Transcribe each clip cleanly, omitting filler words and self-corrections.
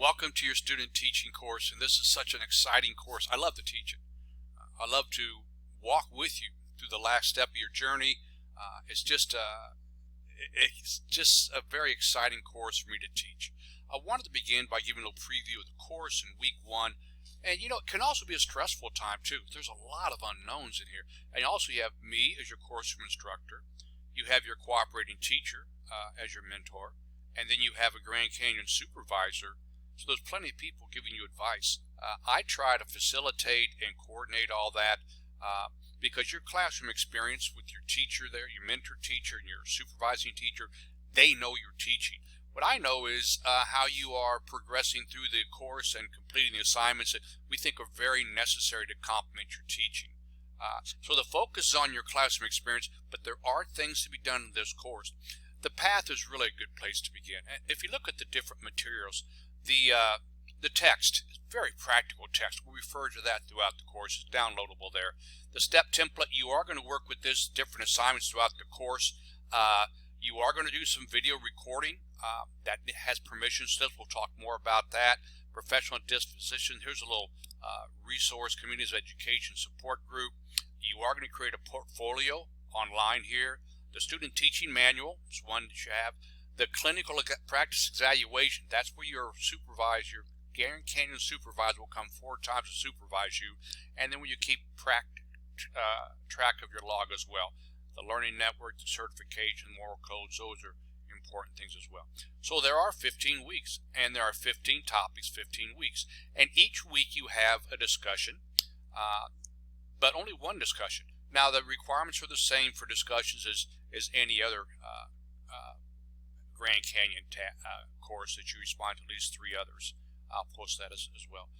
Welcome to your student teaching course, and this is such an exciting course. I love to teach it. I love to walk with you through the last step of your journey. It's just a very exciting course for me to teach. I wanted to begin by giving a little preview of the course in week 1. And you know, it can also be a stressful time too. There's a lot of unknowns in here. And also you have me as your course instructor. You have your cooperating teacher as your mentor. And then you have a Grand Canyon supervisor. So there's plenty of people giving you advice. I try to facilitate and coordinate all that because your classroom experience with your teacher there, your mentor teacher and your supervising teacher, they know you're teaching. What I know is how you are progressing through the course and completing the assignments that we think are very necessary to complement your teaching. So the focus is on your classroom experience, but there are things to be done in this course. The path is really a good place to begin. If you look at the different materials, the text is very practical text. We'll refer to that throughout the course. It's downloadable there. The step template, you are going to work with this different assignments throughout the course. You are going to do some video recording that has permission slips. We'll talk more about that. Professional disposition. Here's a little resource, Communities of Education Support Group. You are going to create a portfolio online here. The student teaching manual is one that you have. The clinical practice evaluation, that's where your supervisor, your Grand Canyon supervisor, will come 4 times to supervise you. And then when you keep track of your log as well. The learning network, the certification, moral codes, those are important things as well. So there are 15 weeks, and there are 15 topics, 15 weeks. And each week you have a discussion, but only one discussion. Now the requirements are the same for discussions as any other Grand Canyon course that you respond to at least 3 others. I'll post that as well.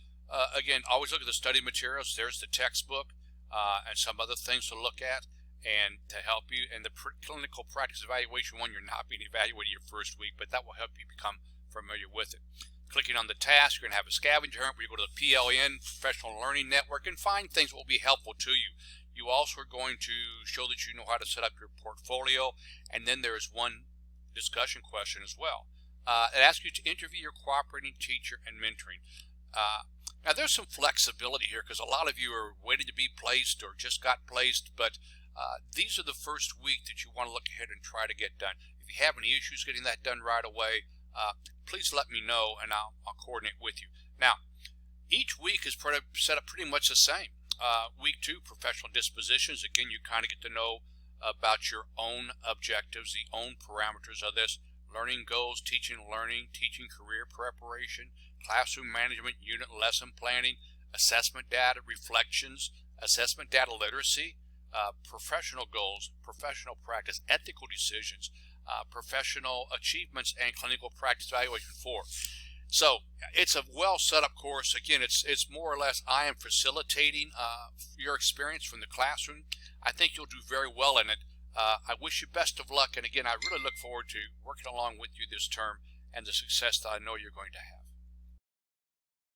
Again, always look at the study materials. There's the textbook and some other things to look at and to help you. And the clinical practice evaluation one, you're not being evaluated your first week, but that will help you become familiar with it. Clicking on the task, you're going to have a scavenger hunt where you go to the PLN, Professional Learning Network, and find things that will be helpful to you. You also are going to show that you know how to set up your portfolio, and then there is one discussion question as well. It asks you to interview your cooperating teacher and mentoring. Now there's some flexibility here because a lot of you are waiting to be placed or just got placed, but these are the first week that you want to look ahead and try to get done. If you have any issues getting that done right away, please let me know and I'll coordinate with you. Now, each week is set up pretty much the same. Week 2, professional dispositions. Again, you kind of get to know about your own objectives, the own parameters of this. Learning goals, teaching and learning, teaching career preparation, classroom management, unit lesson planning, assessment data, reflections, assessment data literacy, professional goals, professional practice, ethical decisions, professional achievements, and clinical practice evaluation 4. So it's a well set up course. Again, it's more or less I am facilitating your experience from the classroom. I think you'll do very well in it. I wish you best of luck, and again, I really look forward to working along with you this term and the success that I know you're going to have.